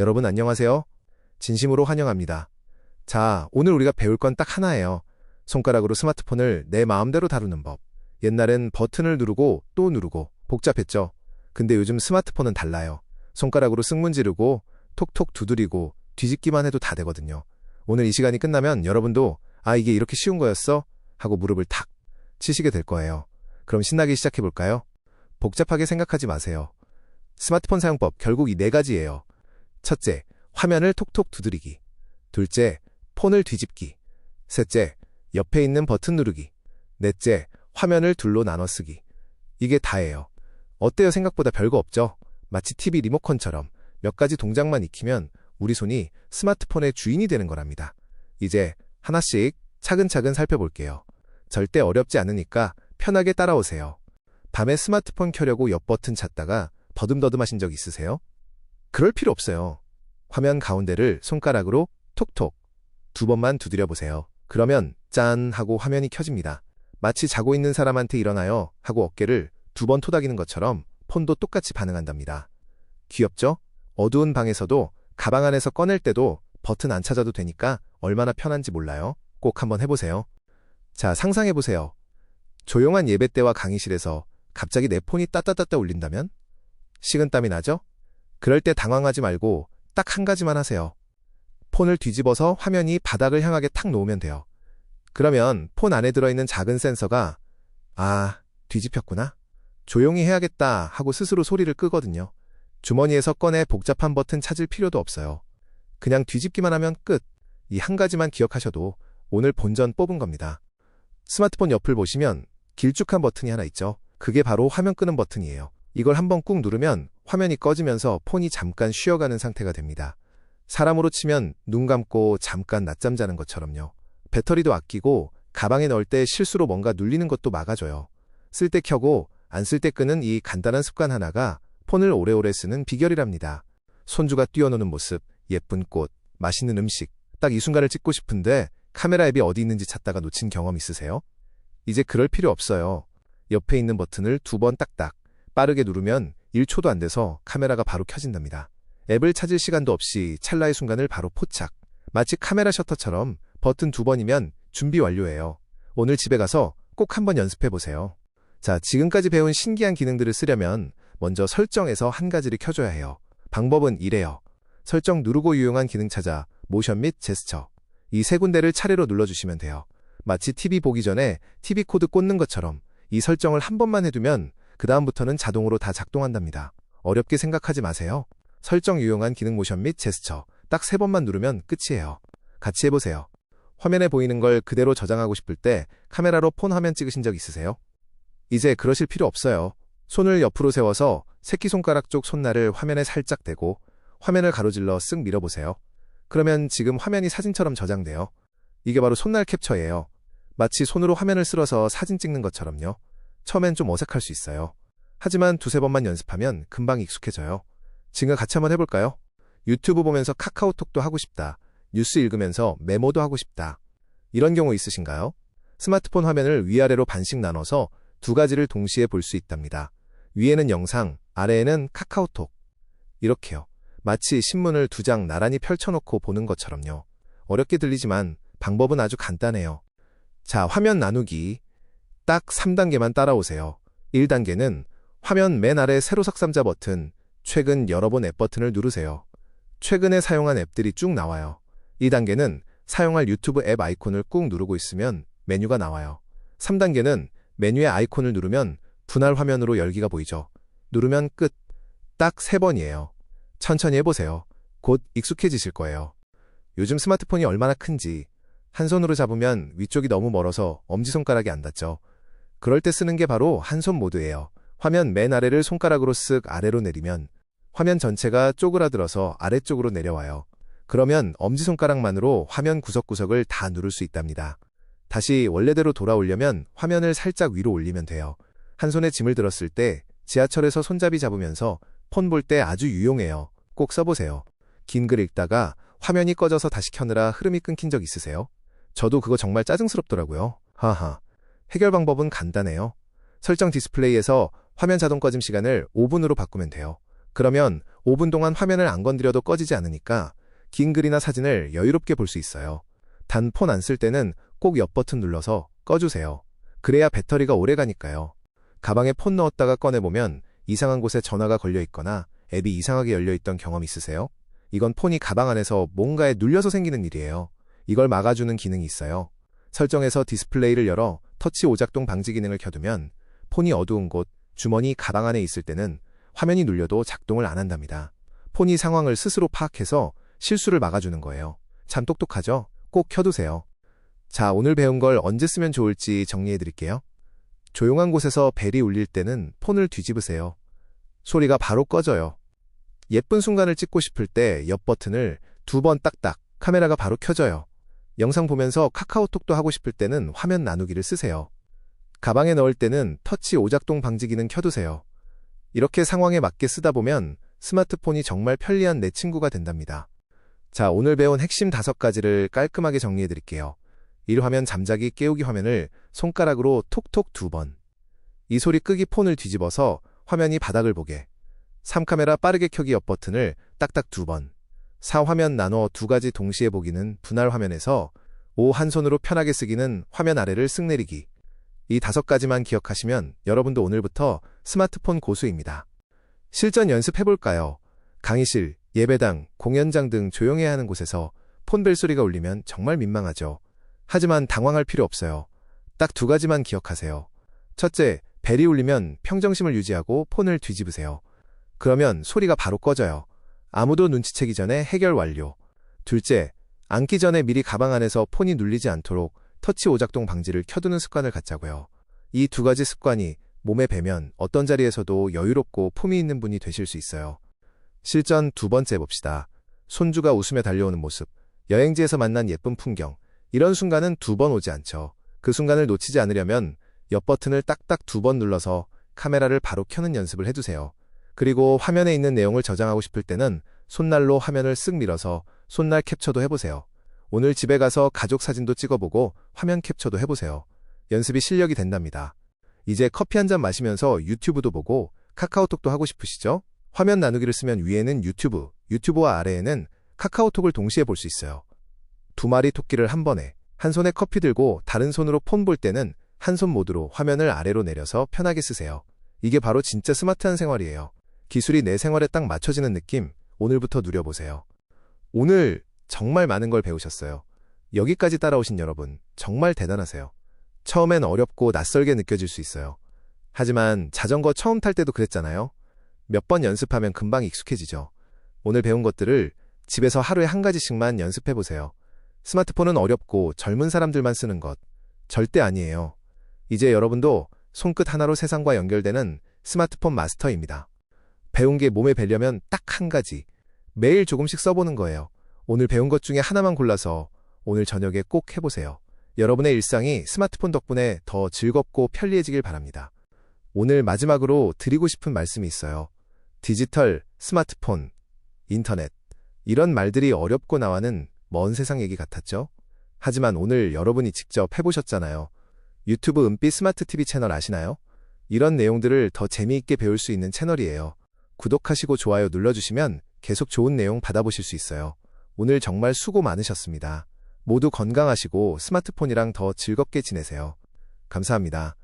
여러분 안녕하세요. 진심으로 환영합니다. 자, 오늘 우리가 배울 건 딱 하나예요. 손가락으로 스마트폰을 내 마음대로 다루는 법. 옛날엔 버튼을 누르고 또 누르고 복잡했죠. 근데 요즘 스마트폰은 달라요. 손가락으로 승문 지르고 톡톡 두드리고 뒤집기만 해도 다 되거든요. 오늘 이 시간이 끝나면 여러분도 이게 이렇게 쉬운 거였어? 하고 무릎을 탁 치시게 될 거예요. 그럼 신나게 시작해볼까요? 복잡하게 생각하지 마세요. 스마트폰 사용법 결국 이 4가지예요. 첫째, 화면을 톡톡 두드리기. 둘째, 폰을 뒤집기. 셋째, 옆에 있는 버튼 누르기. 넷째, 화면을 둘로 나눠 쓰기. 이게 다예요. 어때요? 생각보다 별거 없죠? 마치 TV 리모컨처럼 몇 가지 동작만 익히면 우리 손이 스마트폰의 주인이 되는 거랍니다. 이제 하나씩 차근차근 살펴볼게요. 절대 어렵지 않으니까 편하게 따라오세요. 밤에 스마트폰 켜려고 옆 버튼 찾다가 더듬더듬 하신 적 있으세요? 그럴 필요 없어요. 화면 가운데를 손가락으로 톡톡 2번만 두드려 보세요. 그러면 짠 하고 화면이 켜집니다. 마치 자고 있는 사람한테 일어나요 하고 어깨를 2번 토닥이는 것처럼 폰도 똑같이 반응한답니다. 귀엽죠? 어두운 방에서도 가방 안에서 꺼낼 때도 버튼 안 찾아도 되니까 얼마나 편한지 몰라요? 꼭 한번 해보세요. 자, 상상해보세요. 조용한 예배 때와 강의실에서 갑자기 내 폰이 따따따따 울린다면? 식은땀이 나죠? 그럴 때 당황하지 말고 딱 한 가지만 하세요. 폰을 뒤집어서 화면이 바닥을 향하게 탁 놓으면 돼요. 그러면 폰 안에 들어있는 작은 센서가 뒤집혔구나. 조용히 해야겠다 하고 스스로 소리를 끄거든요. 주머니에서 꺼내 복잡한 버튼 찾을 필요도 없어요. 그냥 뒤집기만 하면 끝. 이 한 가지만 기억하셔도 오늘 본전 뽑은 겁니다. 스마트폰 옆을 보시면 길쭉한 버튼이 하나 있죠. 그게 바로 화면 끄는 버튼이에요. 이걸 한번 꾹 누르면 화면이 꺼지면서 폰이 잠깐 쉬어가는 상태가 됩니다. 사람으로 치면 눈 감고 잠깐 낮잠 자는 것처럼요. 배터리도 아끼고 가방에 넣을 때 실수로 뭔가 눌리는 것도 막아줘요. 쓸 때 켜고 안 쓸 때 끄는 이 간단한 습관 하나가 폰을 오래오래 쓰는 비결이랍니다. 손주가 뛰어노는 모습, 예쁜 꽃, 맛있는 음식, 딱 이 순간을 찍고 싶은데 카메라 앱이 어디 있는지 찾다가 놓친 경험 있으세요? 이제 그럴 필요 없어요. 옆에 있는 버튼을 2번 딱딱 빠르게 누르면 1초도 안 돼서 카메라가 바로 켜진답니다. 앱을 찾을 시간도 없이 찰나의 순간을 바로 포착. 마치 카메라 셔터처럼 버튼 2번이면 준비 완료예요. 오늘 집에 가서 꼭 한번 연습해보세요. 자, 지금까지 배운 신기한 기능들을 쓰려면 먼저 설정에서 한 가지를 켜줘야 해요. 방법은 이래요. 설정 누르고 유용한 기능 찾아 모션 및 제스처. 이 3군데를 차례로 눌러주시면 돼요. 마치 TV 보기 전에 TV 코드 꽂는 것처럼 이 설정을 한 번만 해두면 그 다음부터는 자동으로 다 작동한답니다. 어렵게 생각하지 마세요. 설정 유용한 기능 모션 및 제스처 딱 3번만 누르면 끝이에요. 같이 해보세요. 화면에 보이는 걸 그대로 저장하고 싶을 때 카메라로 폰 화면 찍으신 적 있으세요? 이제 그러실 필요 없어요. 손을 옆으로 세워서 새끼손가락 쪽 손날을 화면에 살짝 대고 화면을 가로질러 쓱 밀어보세요. 그러면 지금 화면이 사진처럼 저장돼요. 이게 바로 손날 캡처예요. 마치 손으로 화면을 쓸어서 사진 찍는 것처럼요. 처음엔 좀 어색할 수 있어요. 하지만 2-3번만 연습하면 금방 익숙해져요. 지금 같이 한번 해볼까요? 유튜브 보면서 카카오톡도 하고 싶다. 뉴스 읽으면서 메모도 하고 싶다. 이런 경우 있으신가요? 스마트폰 화면을 위아래로 반씩 나눠서 2가지를 동시에 볼 수 있답니다. 위에는 영상, 아래에는 카카오톡. 이렇게요. 마치 신문을 2장 나란히 펼쳐놓고 보는 것처럼요. 어렵게 들리지만 방법은 아주 간단해요. 자, 화면 나누기. 딱 3단계만 따라오세요. 1단계는 화면 맨 아래 세로석 3자 버튼, 최근 여러 번 앱 버튼을 누르세요. 최근에 사용한 앱들이 쭉 나와요. 2단계는 사용할 유튜브 앱 아이콘을 꾹 누르고 있으면 메뉴가 나와요. 3단계는 메뉴의 아이콘을 누르면 분할 화면으로 열기가 보이죠. 누르면 끝. 딱 3번이에요. 천천히 해보세요. 곧 익숙해지실 거예요. 요즘 스마트폰이 얼마나 큰지 한 손으로 잡으면 위쪽이 너무 멀어서 엄지손가락이 안 닿죠. 그럴 때 쓰는 게 바로 한손 모드예요. 화면 맨 아래를 손가락으로 쓱 아래로 내리면 화면 전체가 쪼그라들어서 아래쪽으로 내려와요. 그러면 엄지손가락만으로 화면 구석구석을 다 누를 수 있답니다. 다시 원래대로 돌아오려면 화면을 살짝 위로 올리면 돼요. 한 손에 짐을 들었을 때 지하철에서 손잡이 잡으면서 폰 볼 때 아주 유용해요. 꼭 써보세요. 긴 글 읽다가 화면이 꺼져서 다시 켜느라 흐름이 끊긴 적 있으세요? 저도 그거 정말 짜증스럽더라고요. 하하. 해결 방법은 간단해요. 설정 디스플레이에서 화면 자동 꺼짐 시간을 5분으로 바꾸면 돼요. 그러면 5분 동안 화면을 안 건드려도 꺼지지 않으니까 긴 글이나 사진을 여유롭게 볼 수 있어요. 단 폰 안 쓸 때는 꼭 옆 버튼 눌러서 꺼주세요. 그래야 배터리가 오래 가니까요. 가방에 폰 넣었다가 꺼내보면 이상한 곳에 전화가 걸려 있거나 앱이 이상하게 열려 있던 경험 있으세요? 이건 폰이 가방 안에서 뭔가에 눌려서 생기는 일이에요. 이걸 막아주는 기능이 있어요. 설정에서 디스플레이를 열어 터치 오작동 방지 기능을 켜두면 폰이 어두운 곳, 주머니, 가방 안에 있을 때는 화면이 눌려도 작동을 안 한답니다. 폰이 상황을 스스로 파악해서 실수를 막아주는 거예요. 참 똑똑하죠? 꼭 켜두세요. 자, 오늘 배운 걸 언제 쓰면 좋을지 정리해드릴게요. 조용한 곳에서 벨이 울릴 때는 폰을 뒤집으세요. 소리가 바로 꺼져요. 예쁜 순간을 찍고 싶을 때 옆 버튼을 2번 딱딱, 카메라가 바로 켜져요. 영상 보면서 카카오톡도 하고 싶을 때는 화면 나누기를 쓰세요. 가방에 넣을 때는 터치 오작동 방지 기능 켜두세요. 이렇게 상황에 맞게 쓰다 보면 스마트폰이 정말 편리한 내 친구가 된답니다. 자, 오늘 배운 핵심 5가지를 깔끔하게 정리해드릴게요. 1화면 잠자기 깨우기 화면을 손가락으로 톡톡 2번. 이 소리 끄기 폰을 뒤집어서 화면이 바닥을 보게. 3카메라 빠르게 켜기 옆 버튼을 딱딱 2번. 4화면 나눠 2가지 동시에 보기는 분할 화면에서 5 한 손으로 편하게 쓰기는 화면 아래를 쓱 내리기. 이 5가지만 기억하시면 여러분도 오늘부터 스마트폰 고수입니다. 실전 연습해볼까요? 강의실, 예배당, 공연장 등 조용해야 하는 곳에서 폰 벨소리가 울리면 정말 민망하죠. 하지만 당황할 필요 없어요. 딱 2가지만 기억하세요. 첫째, 벨이 울리면 평정심을 유지하고 폰을 뒤집으세요. 그러면 소리가 바로 꺼져요. 아무도 눈치채기 전에 해결 완료. 둘째, 앉기 전에 미리 가방 안에서 폰이 눌리지 않도록 터치 오작동 방지를 켜두는 습관을 갖자고요. 이 2가지 습관이 몸에 배면 어떤 자리에서도 여유롭고 품위 있는 분이 되실 수 있어요. 실전 2번째 봅시다. 손주가 웃으며 달려오는 모습, 여행지에서 만난 예쁜 풍경, 이런 순간은 2번 오지 않죠. 그 순간을 놓치지 않으려면 옆 버튼을 딱딱 2번 눌러서 카메라를 바로 켜는 연습을 해두세요. 그리고 화면에 있는 내용을 저장하고 싶을 때는 손날로 화면을 쓱 밀어서 손날 캡처도 해보세요. 오늘 집에 가서 가족 사진도 찍어보고 화면 캡처도 해보세요. 연습이 실력이 된답니다. 이제 커피 한 잔 마시면서 유튜브도 보고 카카오톡도 하고 싶으시죠? 화면 나누기를 쓰면 위에는 유튜브, 유튜브와 아래에는 카카오톡을 동시에 볼 수 있어요. 2마리 토끼를 한 번에, 한 손에 커피 들고 다른 손으로 폰 볼 때는 한 손 모드로 화면을 아래로 내려서 편하게 쓰세요. 이게 바로 진짜 스마트한 생활이에요. 기술이 내 생활에 딱 맞춰지는 느낌, 오늘부터 누려보세요. 오늘 정말 많은 걸 배우셨어요. 여기까지 따라오신 여러분, 정말 대단하세요. 처음엔 어렵고 낯설게 느껴질 수 있어요. 하지만 자전거 처음 탈 때도 그랬잖아요. 몇 번 연습하면 금방 익숙해지죠. 오늘 배운 것들을 집에서 하루에 1가지씩만 연습해보세요. 스마트폰은 어렵고 젊은 사람들만 쓰는 것 절대 아니에요. 이제 여러분도 손끝 하나로 세상과 연결되는 스마트폰 마스터입니다. 배운 게 몸에 배려면 딱 1가지. 매일 조금씩 써보는 거예요. 오늘 배운 것 중에 하나만 골라서 오늘 저녁에 꼭 해보세요. 여러분의 일상이 스마트폰 덕분에 더 즐겁고 편리해지길 바랍니다. 오늘 마지막으로 드리고 싶은 말씀이 있어요. 디지털, 스마트폰, 인터넷, 이런 말들이 어렵고 나와는 먼 세상 얘기 같았죠? 하지만 오늘 여러분이 직접 해보셨잖아요. 유튜브 은빛 스마트 TV 채널 아시나요? 이런 내용들을 더 재미있게 배울 수 있는 채널이에요. 구독하시고 좋아요 눌러주시면 계속 좋은 내용 받아보실 수 있어요. 오늘 정말 수고 많으셨습니다. 모두 건강하시고 스마트폰이랑 더 즐겁게 지내세요. 감사합니다.